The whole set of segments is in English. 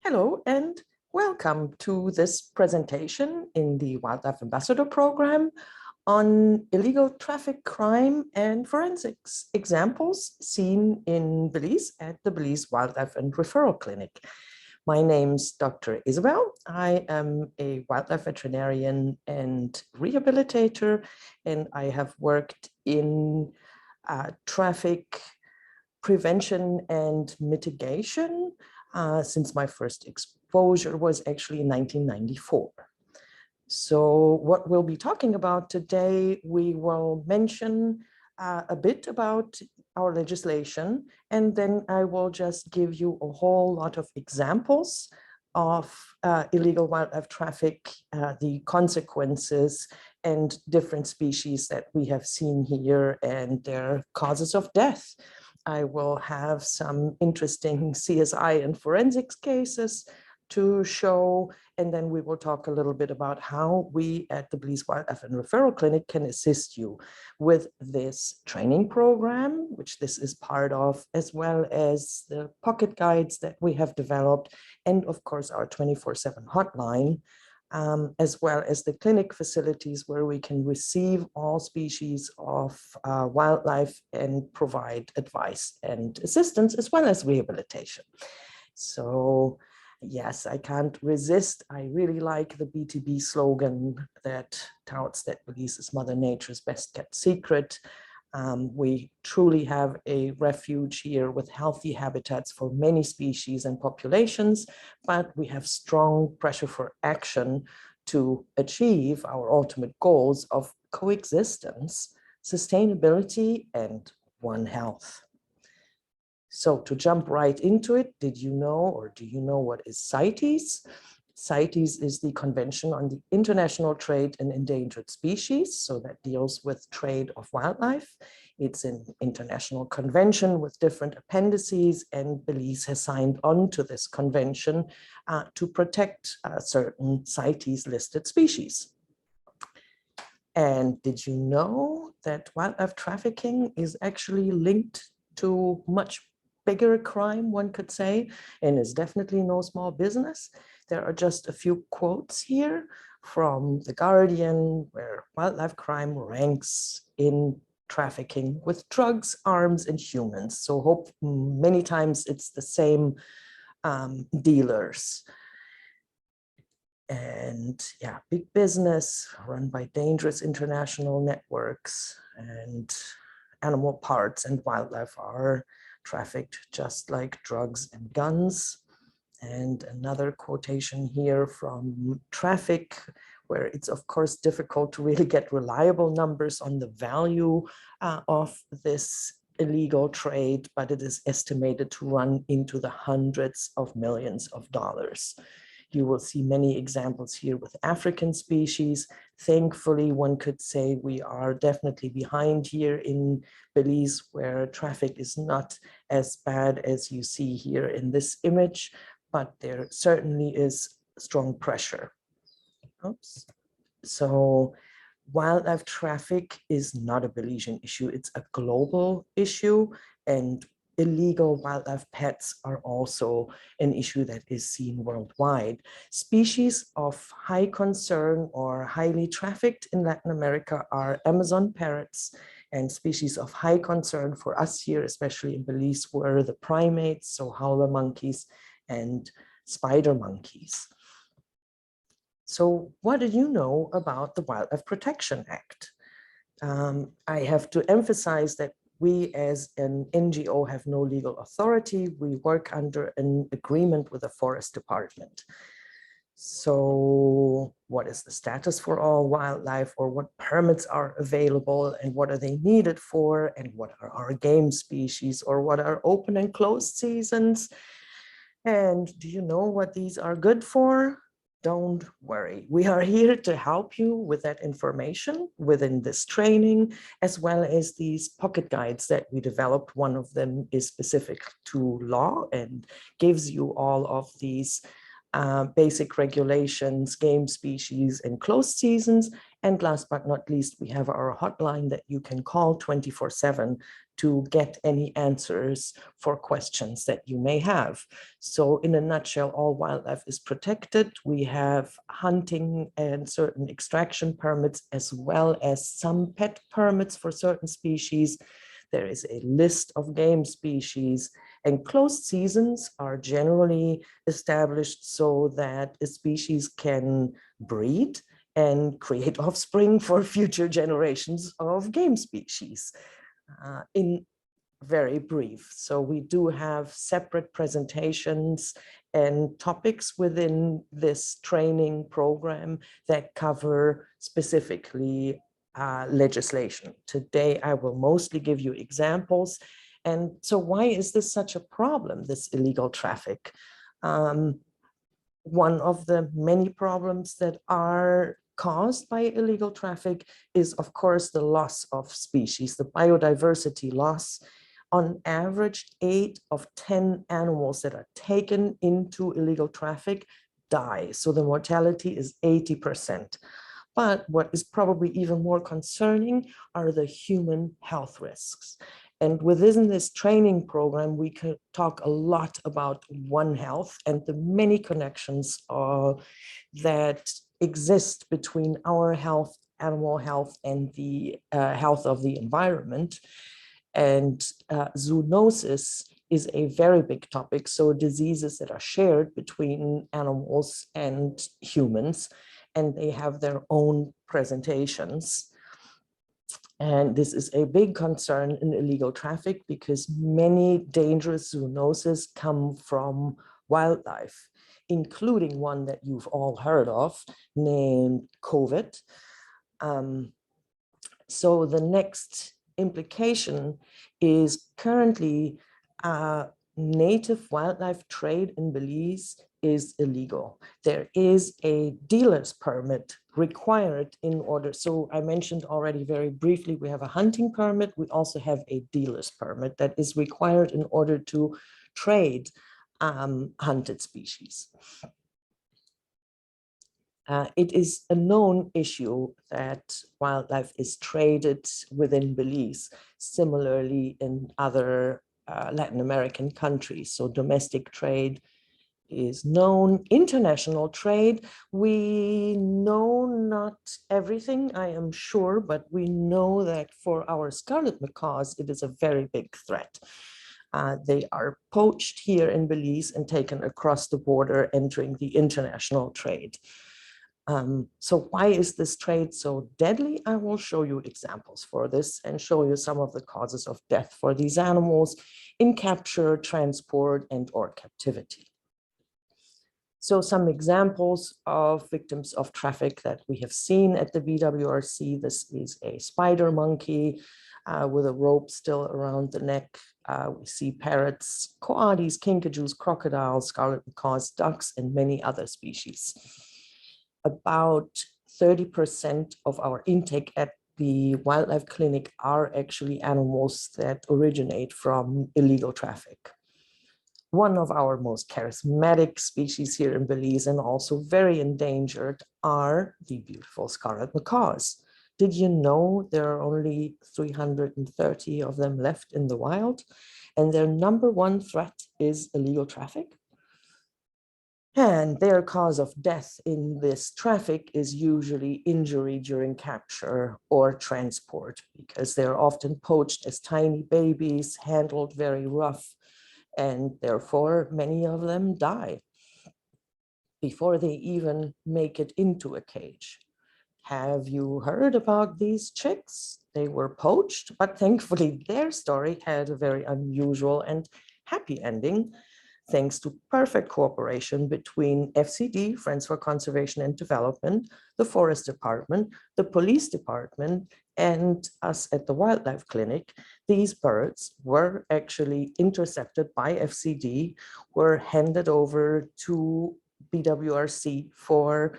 Hello and welcome to this presentation in the Wildlife Ambassador Program on illegal traffic, crime, and forensics examples seen in Belize at the Belize Wildlife and Referral Clinic. My name's Dr. Isabel. I am a wildlife veterinarian and rehabilitator, and I have worked in traffic prevention and mitigation since my first exposure was actually in 1994. So what we'll be talking about today, we will mention a bit about our legislation, and then I will just give you a whole lot of examples of illegal wildlife traffic, the consequences, and different species that we have seen here and their causes of death. I will have some interesting CSI and forensics cases to show, and then we will talk a little bit about how we at the Belize Wildlife and Referral Clinic can assist you with this training program, which this is part of, as well as the pocket guides that we have developed, and of course our 24/7 hotline, as well as the clinic facilities where we can receive all species of wildlife and provide advice and assistance, as well as rehabilitation. So yes, I can't resist. I really like the BTB slogan that touts that Belize is Mother Nature's best kept secret. We truly have a refuge here with healthy habitats for many species and populations, but we have strong pressure for action to achieve our ultimate goals of coexistence, sustainability, and One Health. So to jump right into it, did you know, or do you know what is CITES? CITES is the Convention on the International Trade in Endangered Species, so that deals with trade of wildlife. It's an international convention with different appendices, and Belize has signed on to this convention to protect certain CITES listed species. And did you know that wildlife trafficking is actually linked to much bigger crime, one could say, and is definitely no small business? There are just a few quotes here from The Guardian, where wildlife crime ranks in trafficking with drugs, arms, and humans. So many times it's the same dealers. And yeah, big business run by dangerous international networks, and animal parts and wildlife are trafficked just like drugs and guns. And another quotation here from Traffic, where it's of course difficult to really get reliable numbers on the value of this illegal trade, but it is estimated to run into the hundreds of millions of dollars. You will see many examples here with African species. Thankfully, one could say we are definitely behind here in Belize, where traffic is not as bad as you see here in this image, but there certainly is strong pressure. Oops. So wildlife traffic is not a Belizean issue, it's a global issue, and illegal wildlife pets are also an issue that is seen worldwide. Species of high concern or highly trafficked in Latin America are Amazon parrots, and species of high concern for us here, especially in Belize, were the primates, so howler monkeys and spider monkeys. So what do you know about the Wildlife Protection Act? I have to emphasize that we as an NGO have no legal authority. We work under an agreement with the Forest Department. So what is the status for all wildlife, or what permits are available, and what are they needed for, and what are our game species, or what are open and closed seasons? And do you know what these are good for? Don't worry, we are here to help you with that information within this training, as well as these pocket guides that we developed. One of them is specific to law and gives you all of these basic regulations, game species, and closed seasons. And last but not least, we have our hotline that you can call 24/7 to get any answers for questions that you may have. So in a nutshell, all wildlife is protected. We have hunting and certain extraction permits, as well as some pet permits for certain species. There is a list of game species, and closed seasons are generally established so that a species can breed and create offspring for future generations of game species. In very brief. So we do have separate presentations and topics within this training program that cover specifically legislation. Today, I will mostly give you examples. And so why is this such a problem, this illegal traffic? One of the many problems that are caused by illegal traffic is, of course, the loss of species, the biodiversity loss. On average, 8 of 10 animals that are taken into illegal traffic die. So the mortality is 80%. But what is probably even more concerning are the human health risks. And within this training program, we could talk a lot about One Health and the many connections that exist between our health, animal health, and the health of the environment. And zoonosis is a very big topic. So diseases that are shared between animals and humans, and they have their own presentations. And this is a big concern in illegal traffic because many dangerous zoonoses come from wildlife, including one that you've all heard of named COVID. So the next implication is currently native wildlife trade in Belize is illegal. There is a dealer's permit required in order. So I mentioned already very briefly, we have a hunting permit. We also have a dealer's permit that is required in order to trade hunted species. It is a known issue that wildlife is traded within Belize, similarly in other Latin American countries. So domestic trade is known. International trade, we know not everything, I am sure, but we know that for our scarlet macaws, it is a very big threat. They are poached here in Belize and taken across the border, entering the international trade. So why is this trade so deadly? I will show you examples for this and show you some of the causes of death for these animals in capture, transport, and or captivity. So some examples of victims of traffic that we have seen at the BWRC. This is a spider monkey with a rope still around the neck. We see parrots, coatis, kinkajous, crocodiles, scarlet macaws, ducks, and many other species. About 30% of our intake at the wildlife clinic are actually animals that originate from illegal traffic. One of our most charismatic species here in Belize, and also very endangered, are the beautiful scarlet macaws. Did you know there are only 330 of them left in the wild? And their #1 threat is illegal traffic. And their cause of death in this traffic is usually injury during capture or transport, because they're often poached as tiny babies, handled very rough, and therefore many of them die before they even make it into a cage. Have you heard about these chicks? They were poached, but thankfully their story had a very unusual and happy ending, thanks to perfect cooperation between FCD, Friends for Conservation and Development, the Forest Department, the Police Department, and us at the Wildlife Clinic. These birds were actually intercepted by FCD, were handed over to BWRC for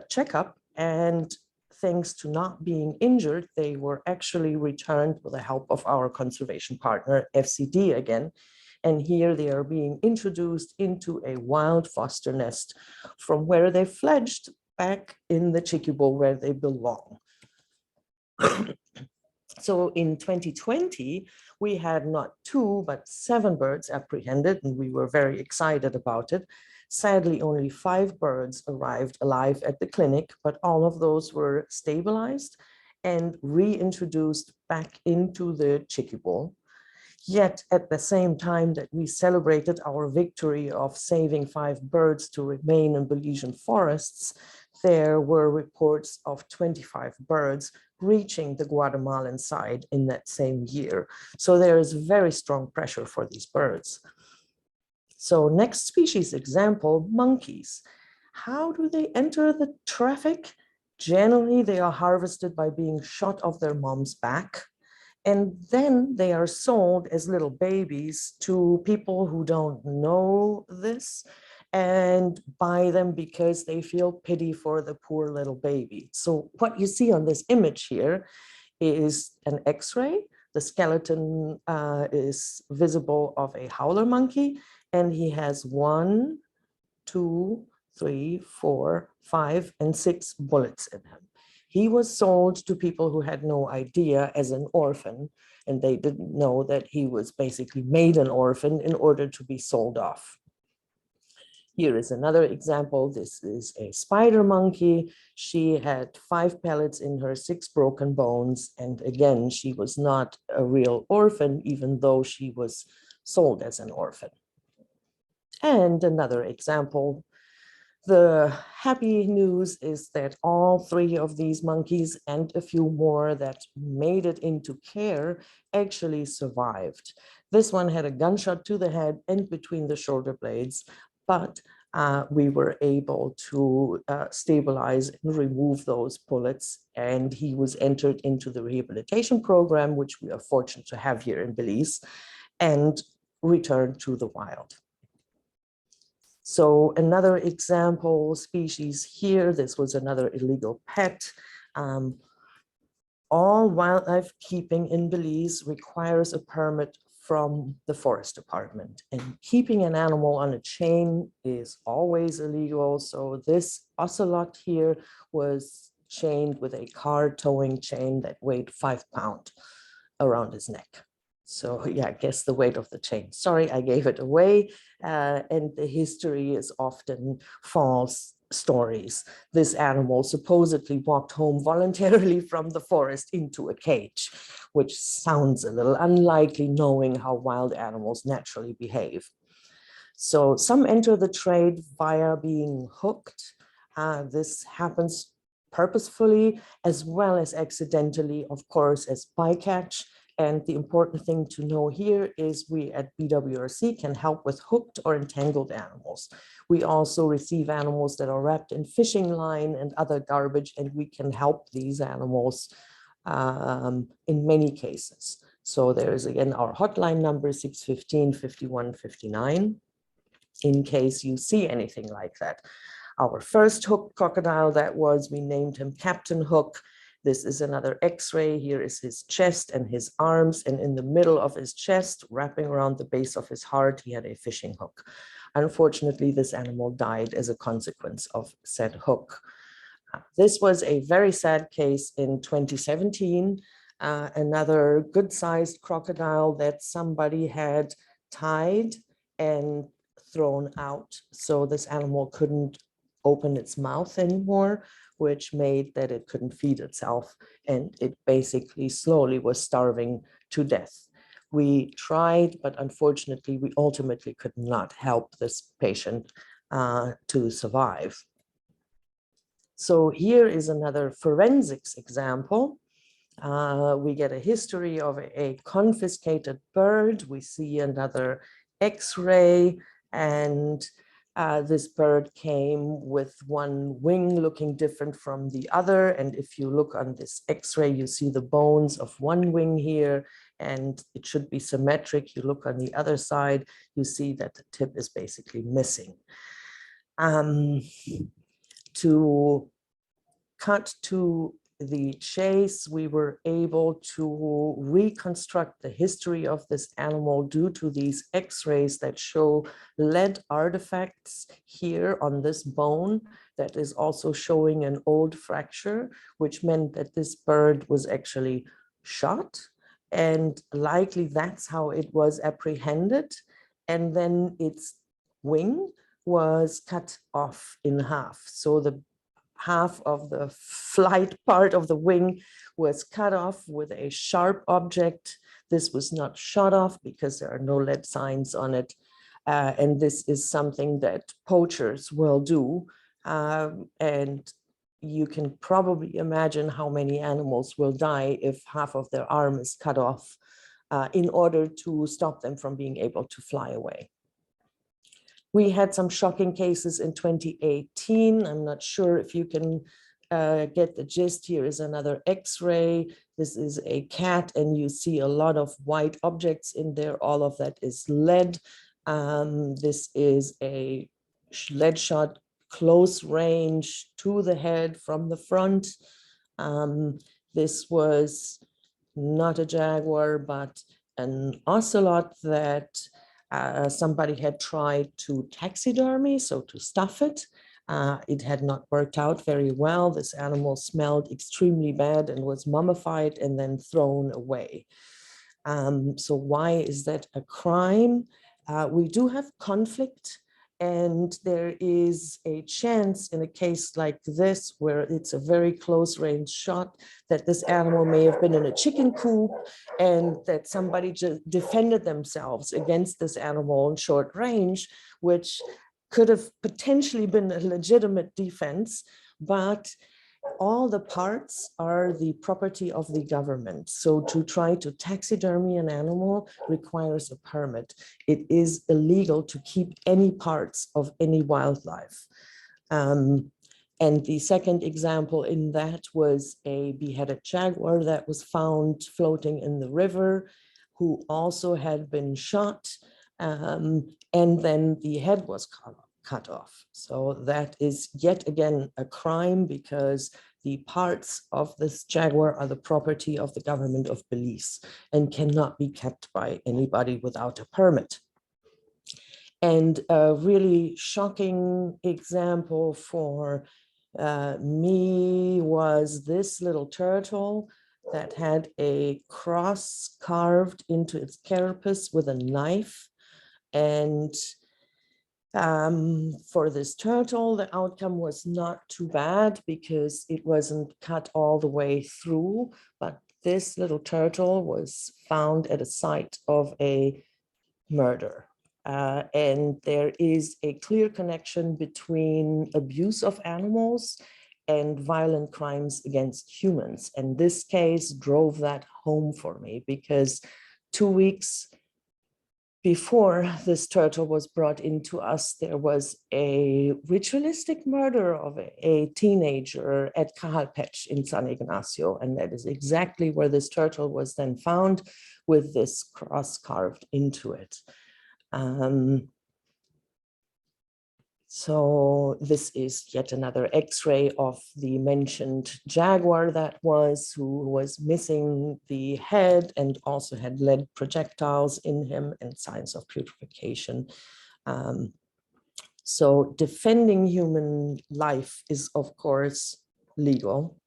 checkup, and thanks to not being injured, they were actually returned with the help of our conservation partner, FCD again. And here they are being introduced into a wild foster nest from where they fledged back in the chickee bowl where they belong. So in 2020, we had not 2, but 7 birds apprehended, and we were very excited about it. Sadly, only 5 birds arrived alive at the clinic, but all of those were stabilized and reintroduced back into the chickee bowl. Yet at the same time that we celebrated our victory of saving 5 birds to remain in Belizean forests, there were reports of 25 birds reaching the Guatemalan side in that same year. So there is very strong pressure for these birds. So next species example, monkeys. How do they enter the traffic? Generally, they are harvested by being shot off their mom's back. And then they are sold as little babies to people who don't know this and buy them because they feel pity for the poor little baby. So what you see on this image here is an X-ray. The skeleton is visible of a howler monkey, and he has 1, 2, 3, 4, 5, and 6 bullets in him. He was sold to people who had no idea as an orphan, and they didn't know that he was basically made an orphan in order to be sold off. Here is another example. This is a spider monkey. She had 5 pellets in her, 6 broken bones. And again, she was not a real orphan, even though she was sold as an orphan. And another example. The happy news is that all 3 of these monkeys and a few more that made it into care actually survived. This one had a gunshot to the head and between the shoulder blades, but we were able to stabilize and remove those bullets, and he was entered into the rehabilitation program, which we are fortunate to have here in Belize, and returned to the wild. So another example species here, this was another illegal pet. All wildlife keeping in Belize requires a permit from the forest department, and keeping an animal on a chain is always illegal. So this ocelot here was chained with a car towing chain that weighed 5 pounds around his neck. So yeah, guess the weight of the chain. Sorry, I gave it away. And the history is often false stories. This animal supposedly walked home voluntarily from the forest into a cage, which sounds a little unlikely knowing how wild animals naturally behave. So some enter the trade via being hooked. This happens purposefully as well as accidentally, of course, as bycatch. And the important thing to know here is we at BWRC can help with hooked or entangled animals. We also receive animals that are wrapped in fishing line and other garbage, and we can help these animals in many cases. So there is again our hotline number 615-5159 in case you see anything like that. Our first hooked crocodile we named him Captain Hook. This is another X-ray. Here is his chest and his arms, and in the middle of his chest, wrapping around the base of his heart, he had a fishing hook. Unfortunately, this animal died as a consequence of said hook. This was a very sad case in 2017. Another good-sized crocodile that somebody had tied and thrown out. So this animal couldn't open its mouth anymore, which made that it couldn't feed itself, and it basically slowly was starving to death. We tried, but unfortunately, we ultimately could not help this patient to survive. So here is another forensics example. We get a history of a confiscated bird. We see another X-ray, and this bird came with one wing looking different from the other. And if you look on this X-ray, you see the bones of one wing here, and it should be symmetric. You look on the other side, you see that the tip is basically missing. To cut to the chase, we were able to reconstruct the history of this animal due to these X-rays that show lead artifacts here on this bone that is also showing an old fracture, which meant that this bird was actually shot, and likely that's how it was apprehended. And then its wing was cut off in half. So the half of the flight part of the wing was cut off with a sharp object. This was not shot off because there are no lead signs on it. And this is something that poachers will do. And you can probably imagine how many animals will die if half of their arm is cut off in order to stop them from being able to fly away. We had some shocking cases in 2018. I'm not sure if you can get the gist. Here is another X-ray. This is a cat, and you see a lot of white objects in there. All of that is lead. This is a lead shot close range to the head from the front. This was not a jaguar, but an ocelot that somebody had tried to taxidermy, so to stuff it. It had not worked out very well. This animal smelled extremely bad and was mummified and then thrown away. So why is that a crime? We do have conflict, and there is a chance in a case like this, where it's a very close range shot, that this animal may have been in a chicken coop and that somebody just defended themselves against this animal in short range, which could have potentially been a legitimate defense, but all the parts are the property of the government. So to try to taxidermy an animal requires a permit. It is illegal to keep any parts of any wildlife. And the second example in that was a beheaded jaguar that was found floating in the river, who also had been shot, and then the head was cut off. So that is yet again a crime, because the parts of this jaguar are the property of the government of Belize and cannot be kept by anybody without a permit. And a really shocking example for me was this little turtle that had a cross carved into its carapace with a knife. And for this turtle, the outcome was not too bad because it wasn't cut all the way through, but this little turtle was found at a site of a murder. And there is a clear connection between abuse of animals and violent crimes against humans. And this case drove that home for me, because 2 weeks before this turtle was brought into us, there was a ritualistic murder of a teenager at Cajalpech in San Ignacio. And that is exactly where this turtle was then found, with this cross carved into it. So this is yet another X-ray of the mentioned jaguar who was missing the head and also had lead projectiles in him and signs of putrefaction. So defending human life is, of course, legal,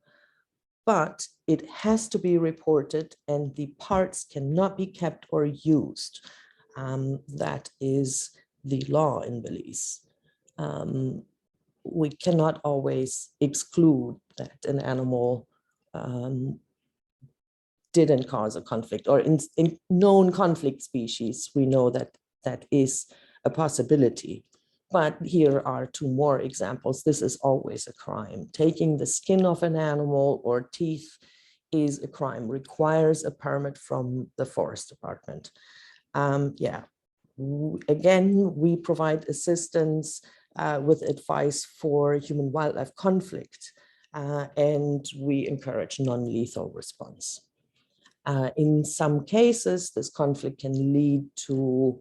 but it has to be reported and the parts cannot be kept or used. That is the law in Belize. We cannot always exclude that an animal didn't cause a conflict, or in known conflict species, we know that that is a possibility. But here are 2 more examples. This is always a crime. Taking the skin of an animal or teeth is a crime, requires a permit from the forest department. Again, we provide assistance with advice for human wildlife conflict, and we encourage non-lethal response. In some cases, this conflict can lead to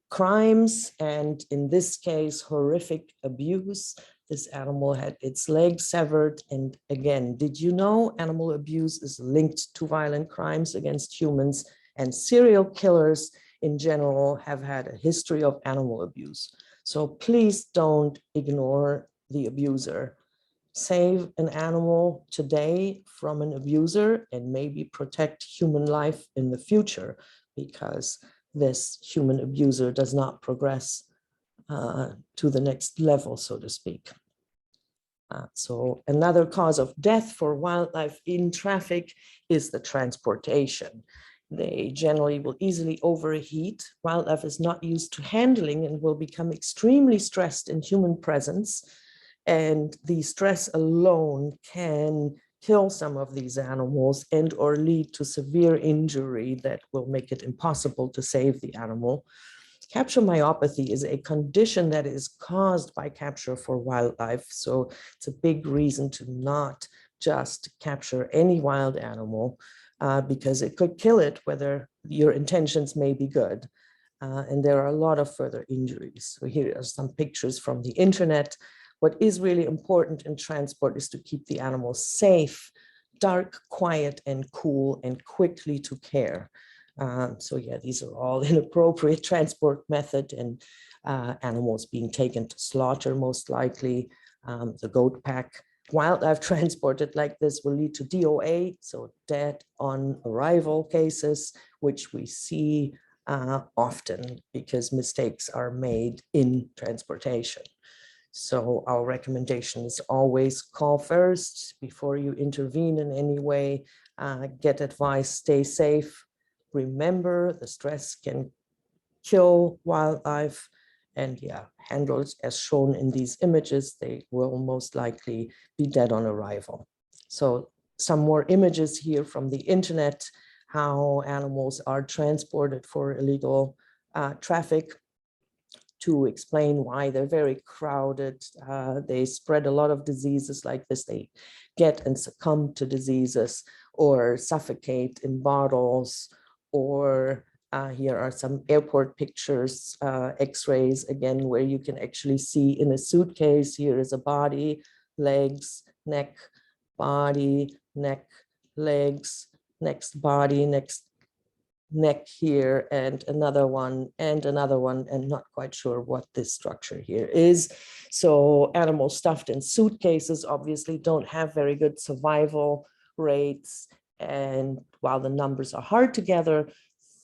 crimes, and in this case, horrific abuse. This animal had its leg severed. And again, did you know animal abuse is linked to violent crimes against humans, and serial killers in general have had a history of animal abuse. So please don't ignore the abuser. Save an animal today from an abuser and maybe protect human life in the future, because this human abuser does not progress to the next level, so to speak. So another cause of death for wildlife in traffic is the transportation. They generally will easily overheat. Wildlife is not used to handling and will become extremely stressed in human presence. And the stress alone can kill some of these animals and or lead to severe injury that will make it impossible to save the animal. Capture myopathy is a condition that is caused by capture for wildlife. So it's a big reason to not just capture any wild animal because it could kill it, whether your intentions may be good. And there are a lot of further injuries. So here are some pictures from the internet. What is really important in transport is to keep the animals safe, dark, quiet, and cool, and quickly to care. So yeah, these are all inappropriate transport method, and animals being taken to slaughter most likely. The goat pack. Wildlife transported like this will lead to DOA, so dead on arrival cases, which we see often because mistakes are made in transportation. So our recommendation is always call first before you intervene in any way, get advice, stay safe. Remember, the stress can kill wildlife, and yeah, handled as shown in these images, they will most likely be dead on arrival. So some more images here from the internet, how animals are transported for illegal traffic, to explain why they're very crowded. They spread a lot of diseases like this. They get and succumb to diseases or suffocate in bottles, or here are some airport pictures, x-rays again, where you can actually see in a suitcase, here is a body, legs, neck, body, neck, legs, next body, next neck here, and another one, and not quite sure what this structure here is. So animals stuffed in suitcases obviously don't have very good survival rates. And while the numbers are hard to gather,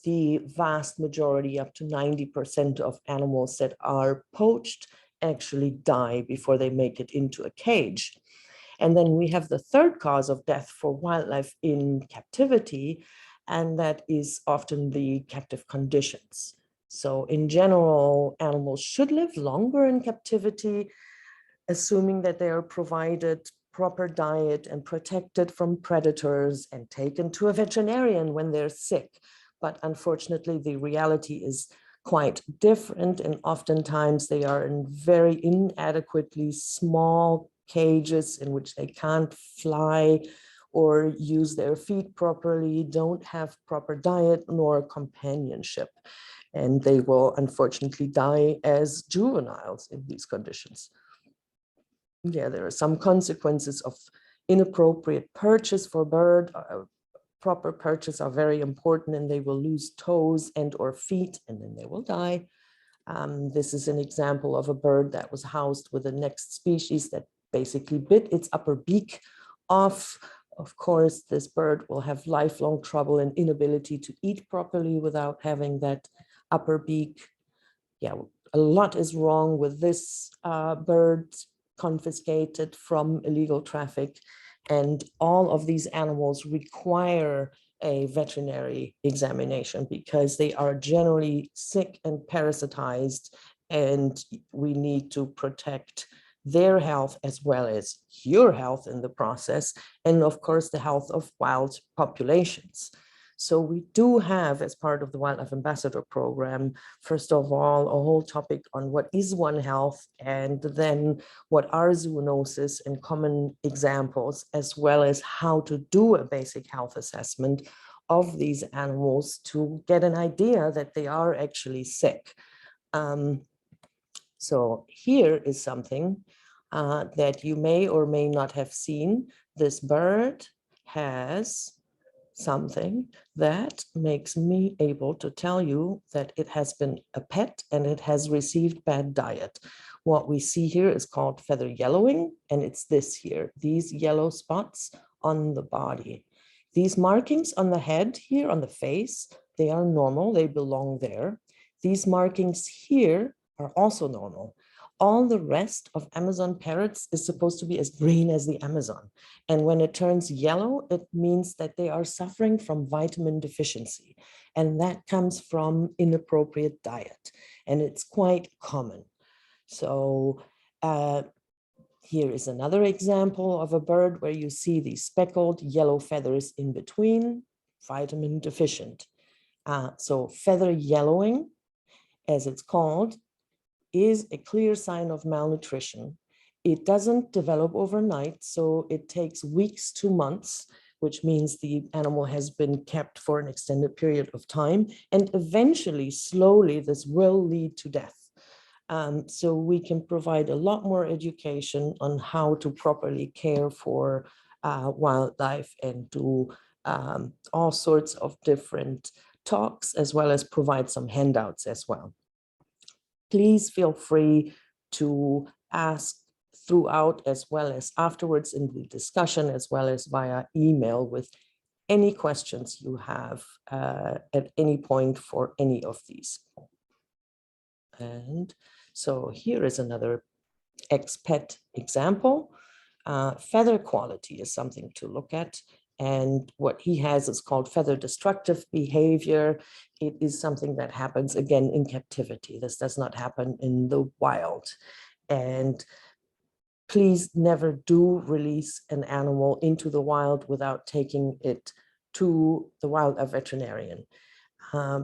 the vast majority, up to 90% of animals that are poached actually die before they make it into a cage. And then we have the third cause of death for wildlife in captivity, and that is often the captive conditions. So in general, animals should live longer in captivity, assuming that they are provided proper diet and protected from predators and taken to a veterinarian when they're sick. But unfortunately, the reality is quite different, and oftentimes they are in very inadequately small cages in which they can't fly or use their feet properly, don't have proper diet nor companionship. And they will unfortunately die as juveniles in these conditions. Yeah, there are some consequences of inappropriate purchase for bird. Proper purchase are very important, and they will lose toes and or feet, and then they will die. This is an example of a bird that was housed with the next species that basically bit its upper beak off. Of course, this bird will have lifelong trouble and inability to eat properly without having that upper beak. Yeah, a lot is wrong with this bird, confiscated from illegal traffic. And all of these animals require a veterinary examination because they are generally sick and parasitized, and we need to protect their health as well as your health in the process, and of course the health of wild populations. So we do have, as part of the Wildlife Ambassador Program, first of all, a whole topic on what is One Health, and then what are zoonoses and common examples, as well as how to do a basic health assessment of these animals to get an idea that they are actually sick. So here is something that you may or may not have seen. This bird has something that makes me able to tell you that it has been a pet and it has received bad diet. What we see here is called feather yellowing, and it's this here, these yellow spots on the body. These markings on the head here, on the face, they are normal, they belong there. These markings here are also normal. All the rest of Amazon parrots is supposed to be as green as the Amazon. And when it turns yellow, it means that they are suffering from vitamin deficiency. And that comes from inappropriate diet. And it's quite common. So here is another example of a bird where you see these speckled yellow feathers in between, vitamin deficient. So feather yellowing, as it's called, is a clear sign of malnutrition. It doesn't develop overnight, so it takes weeks to months, which means the animal has been kept for an extended period of time, and eventually, slowly, this will lead to death. So we can provide a lot more education on how to properly care for wildlife and do all sorts of different talks, as well as provide some handouts as well. Please feel free to ask throughout as well as afterwards in the discussion, as well as via email with any questions you have at any point for any of these. And so here is another ex-pet example. Feather quality is something to look at. And what he has is called feather destructive behavior. It is something that happens again in captivity. This does not happen in the wild. And please never do release an animal into the wild without taking it to the wildlife veterinarian.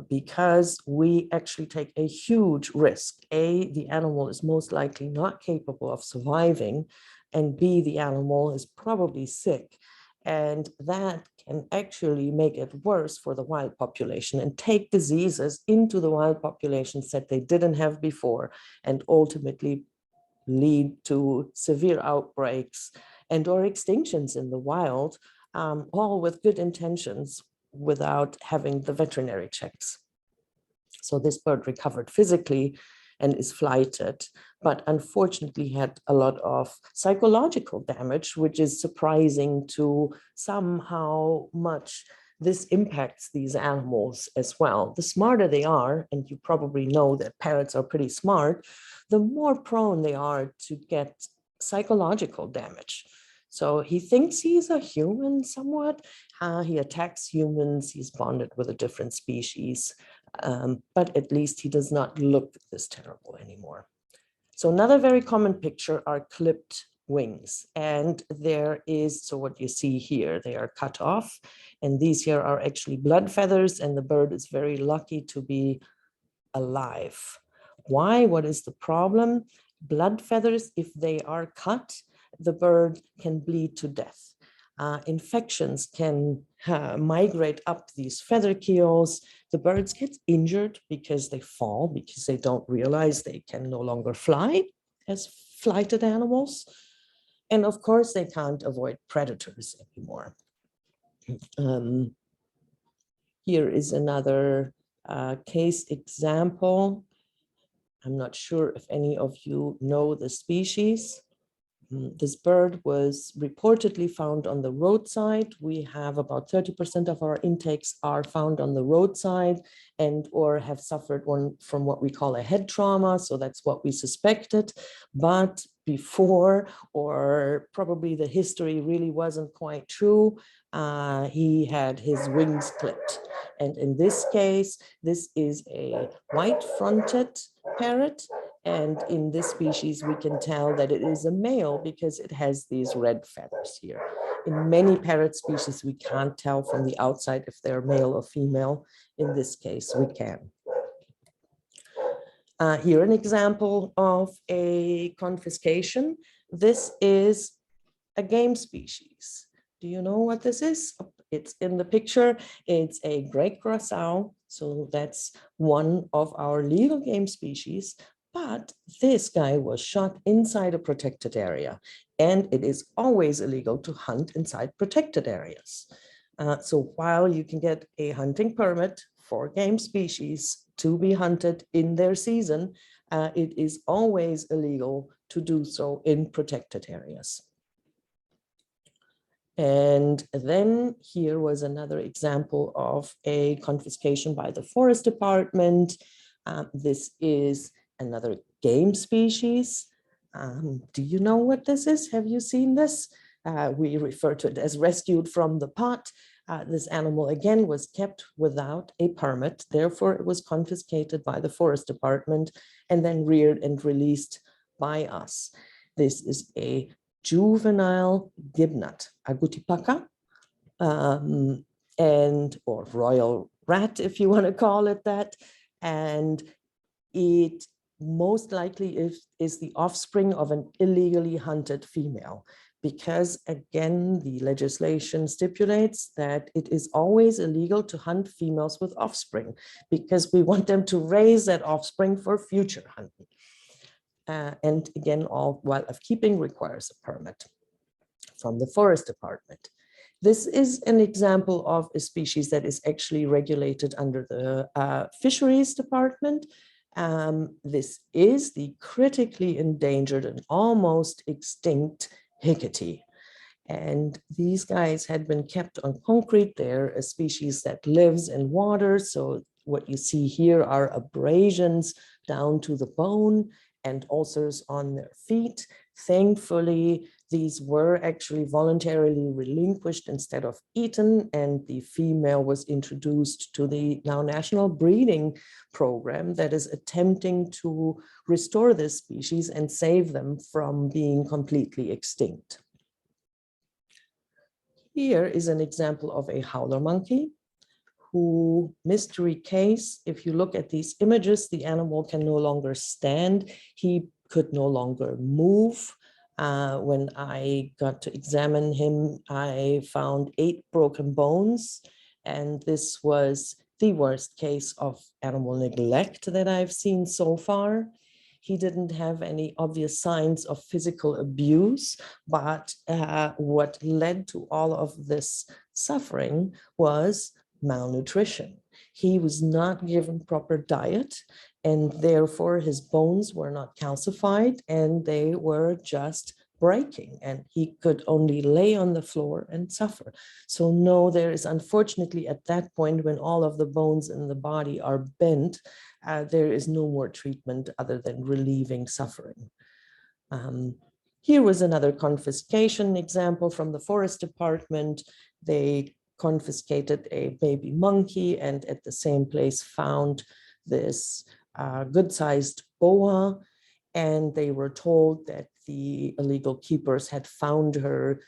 Because we actually take a huge risk. A, the animal is most likely not capable of surviving, and B, the animal is probably sick. And that can actually make it worse for the wild population and take diseases into the wild populations that they didn't have before, and ultimately lead to severe outbreaks and or extinctions in the wild, all with good intentions, without having the veterinary checks. So this bird recovered physically and is flighted, but unfortunately had a lot of psychological damage, which is surprising to somehow much this impacts these animals as well. The smarter they are, and you probably know that parrots are pretty smart, the more prone they are to get psychological damage. So he thinks he's a human somewhat. He attacks humans. He's bonded with a different species, but at least he does not look this terrible anymore. So another very common picture are clipped wings. And there is, so what you see here, they are cut off. And these here are actually blood feathers, and the bird is very lucky to be alive. Why? What is the problem? Blood feathers, if they are cut, the bird can bleed to death. Infections can migrate up these feather keels. The birds get injured because they fall, because they don't realize they can no longer fly as flighted animals. And of course, they can't avoid predators anymore. Here is another case example. I'm not sure if any of you know the species. This bird was reportedly found on the roadside. We have about 30% of our intakes are found on the roadside and or have suffered from what we call a head trauma. So that's what we suspected. But before, or probably the history really wasn't quite true, he had his wings clipped. And in this case, this is a white-fronted parrot. And in this species, we can tell that it is a male because it has these red feathers here. In many parrot species, we can't tell from the outside if they're male or female. In this case, we can. Here an example of a confiscation. This is a game species. Do you know what this is? It's in the picture. It's a great curassow. So that's one of our legal game species. But this guy was shot inside a protected area, and it is always illegal to hunt inside protected areas. So while you can get a hunting permit for game species to be hunted in their season, it is always illegal to do so in protected areas. And then here was another example of a confiscation by the forest department. This is another game species. Do you know what this is? Have you seen this? We refer to it as rescued from the pot. This animal again was kept without a permit. Therefore, it was confiscated by the forest department and then reared and released by us. This is a juvenile gibnut, agutipaka, or royal rat, if you want to call it that. And it most likely is the offspring of an illegally hunted female, because again, the legislation stipulates that it is always illegal to hunt females with offspring, because we want them to raise that offspring for future hunting. And again, all wildlife keeping requires a permit from the forest department. This is an example of a species that is actually regulated under the fisheries department. This is the critically endangered and almost extinct hickory. And these guys had been kept on concrete. They're a species that lives in water. So what you see here are abrasions down to the bone and ulcers on their feet. Thankfully, these were actually voluntarily relinquished instead of eaten, and the female was introduced to the now national breeding program that is attempting to restore this species and save them from being completely extinct. Here is an example of a howler monkey who, mystery case, if you look at these images, the animal can no longer stand. He could no longer move. When I got to examine him, I found 8 broken bones, and this was the worst case of animal neglect that I've seen so far. He didn't have any obvious signs of physical abuse, but what led to all of this suffering was malnutrition. He was not given proper diet, and therefore his bones were not calcified and they were just breaking, and he could only lay on the floor and suffer. So no, there is unfortunately at that point, when all of the bones in the body are bent, there is no more treatment other than relieving suffering. Here was another confiscation example from the forest department. They confiscated a baby monkey and at the same place found this good-sized boa, and they were told that the illegal keepers had found her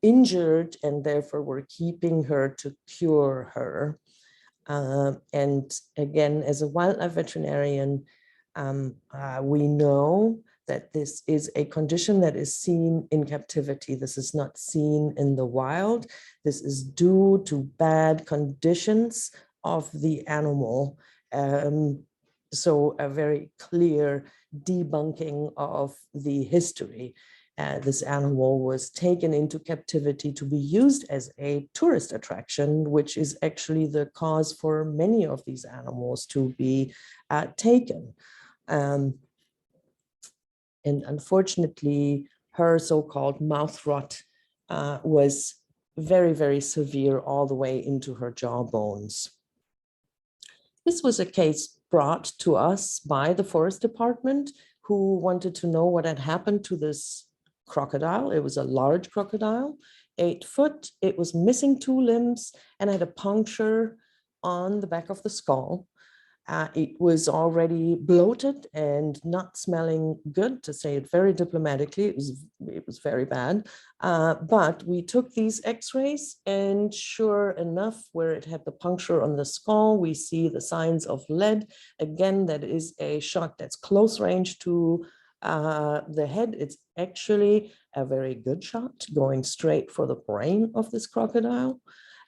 injured and therefore were keeping her to cure her. And again, as a wildlife veterinarian, we know that this is a condition that is seen in captivity. This is not seen in the wild. This is due to bad conditions of the animal. So a very clear debunking of the history. This animal was taken into captivity to be used as a tourist attraction, which is actually the cause for many of these animals to be taken. And unfortunately, her so-called mouth rot was very, very severe all the way into her jaw bones. This was a case brought to us by the forest department, who wanted to know what had happened to this crocodile. It was a large crocodile, 8 foot. It was missing 2 limbs and had a puncture on the back of the skull. It was already bloated and not smelling good, to say it very diplomatically. It was very bad. But we took these x-rays, and sure enough, where it had the puncture on the skull, we see the signs of lead. Again, that is a shot that's close range to the head. It's actually a very good shot, going straight for the brain of this crocodile.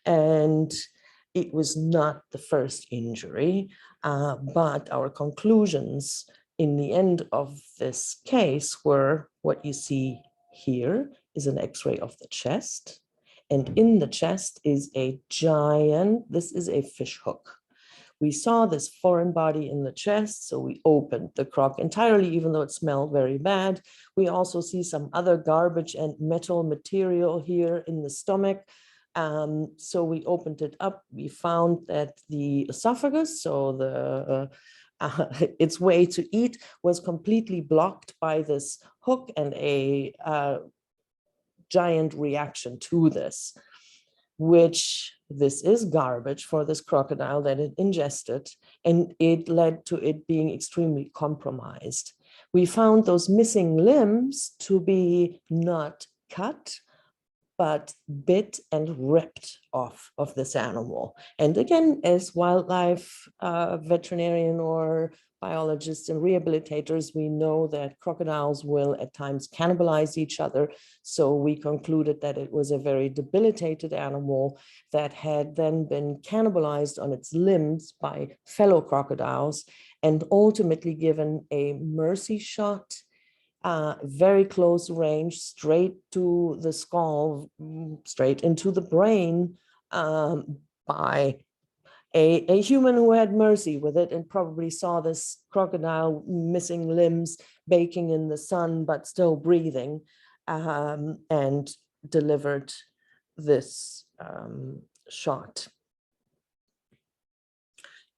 And it was not the first injury, but our conclusions in the end of this case were what you see here is an X-ray of the chest. And in the chest is a giant, this is a fish hook. We saw this foreign body in the chest, so we opened the crock entirely, even though it smelled very bad. We also see some other garbage and metal material here in the stomach. So we opened it up. We found that the esophagus, so the its way to eat, was completely blocked by this hook and a giant reaction to this, which this is garbage for this crocodile that it ingested, and it led to it being extremely compromised. We found those missing limbs to be not cut, but bit and ripped off of this animal. And again, as wildlife veterinarian or biologists and rehabilitators, we know that crocodiles will at times cannibalize each other. So we concluded that it was a very debilitated animal that had then been cannibalized on its limbs by fellow crocodiles and ultimately given a mercy shot, very close range, straight to the skull, straight into the brain, by a human who had mercy with it and probably saw this crocodile missing limbs, baking in the sun, but still breathing, and delivered this shot.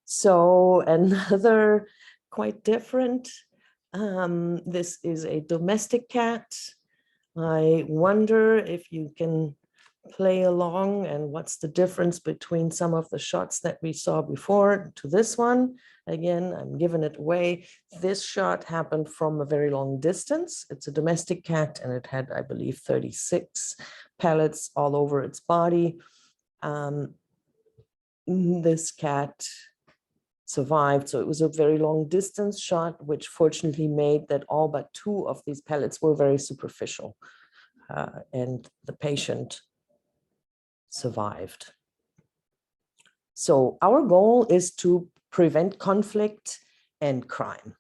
So another quite different, this is a domestic cat. I wonder if you can play along and what's the difference between some of the shots that we saw before to this one. Again, I'm giving it away. This shot happened from a very long distance. It's a domestic cat and it had, I believe, 36 pellets all over its body. This cat survived, so it was a very long distance shot, which fortunately made that all but 2 of these pellets were very superficial, and the patient survived. So our goal is to prevent conflict and crime.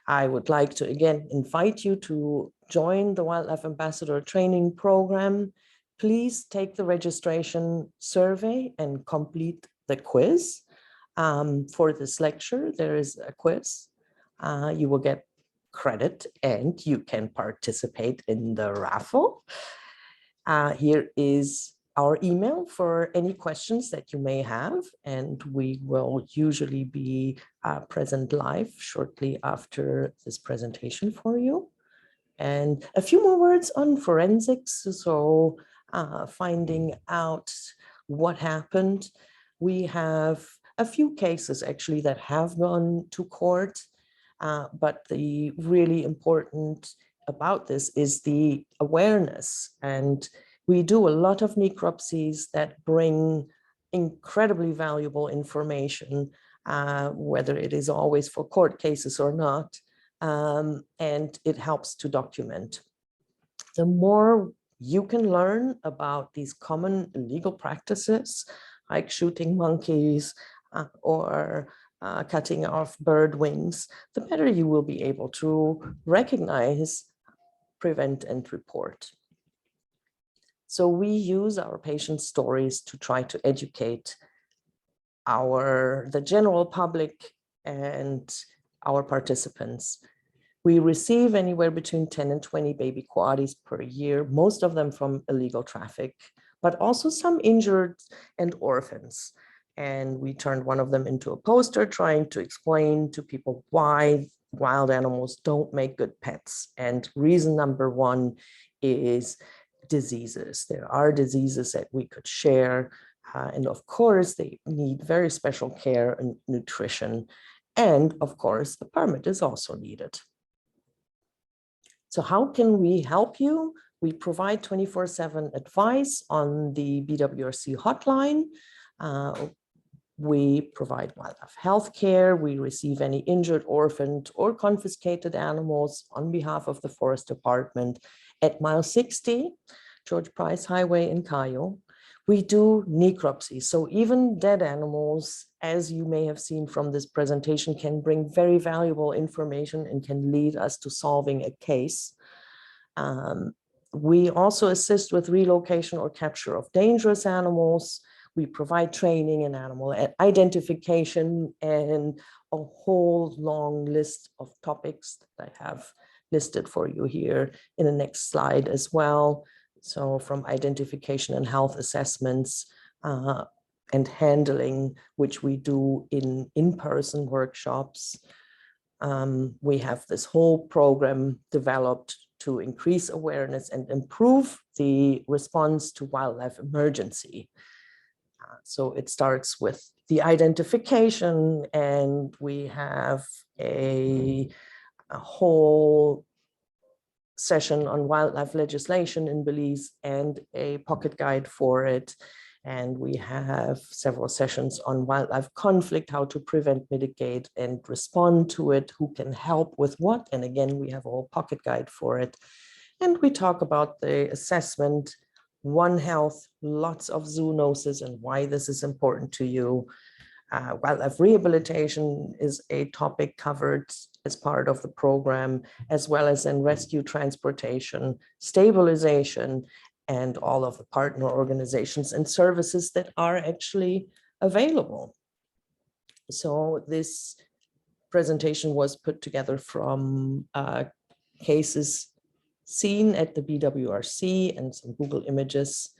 I would like to again invite you to join the Wildlife Ambassador Training Program. Please take the registration survey and complete the quiz. For this lecture, there is a quiz. You will get credit and you can participate in the raffle. Here is our email for any questions that you may have, and we will usually be present live shortly after this presentation for you. And a few more words on forensics. So finding out what happened. We have a few cases actually that have gone to court, but the really important about this is the awareness. And we do a lot of necropsies that bring incredibly valuable information, whether it is always for court cases or not, and it helps to document. The more you can learn about these common illegal practices, like shooting monkeys or cutting off bird wings, the better you will be able to recognize, prevent, and report. So we use our patient stories to try to educate the general public and our participants. We receive anywhere between 10 and 20 baby coatis per year, most of them from illegal traffic, but also some injured and orphans. And we turned one of them into a poster trying to explain to people why wild animals don't make good pets. And reason number 1 is diseases. There are diseases that we could share. And of course, they need very special care and nutrition. And of course, a permit is also needed. So how can we help you? We provide 24/7 advice on the BWRC hotline. We provide wildlife health care. We receive any injured, orphaned, or confiscated animals on behalf of the Forest Department at mile 60, George Price Highway in Cayo. We do necropsy. So even dead animals, as you may have seen from this presentation, can bring very valuable information and can lead us to solving a case. We also assist with relocation or capture of dangerous animals. We provide training in animal identification and a whole long list of topics that I have listed for you here in the next slide as well. So from identification and health assessments and handling, which we do in in-person workshops. We have this whole program developed to increase awareness and improve the response to wildlife emergency. So it starts with the identification, and we have a whole session on wildlife legislation in Belize and a pocket guide for it. And we have several sessions on wildlife conflict, how to prevent, mitigate, and respond to it, who can help with what. And again, we have a whole pocket guide for it. And we talk about the assessment, One Health, lots of zoonosis and why this is important to you. Wildlife rehabilitation is a topic covered as part of the program, as well as in rescue transportation, stabilization, and all of the partner organizations and services that are actually available. So this presentation was put together from cases seen at the BWRC and some Google images.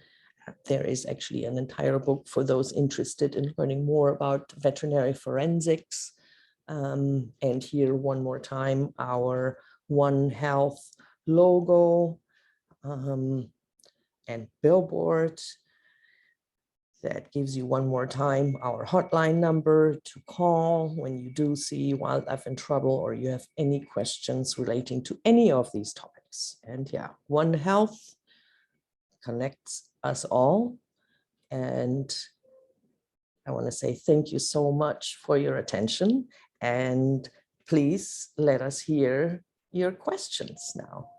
There is actually an entire book for those interested in learning more about veterinary forensics. And here one more time, our One Health logo and billboard. That gives you one more time our hotline number to call when you do see wildlife in trouble or you have any questions relating to any of these topics. And yeah, One Health connects us all. And I want to say thank you so much for your attention, and please let us hear your questions now.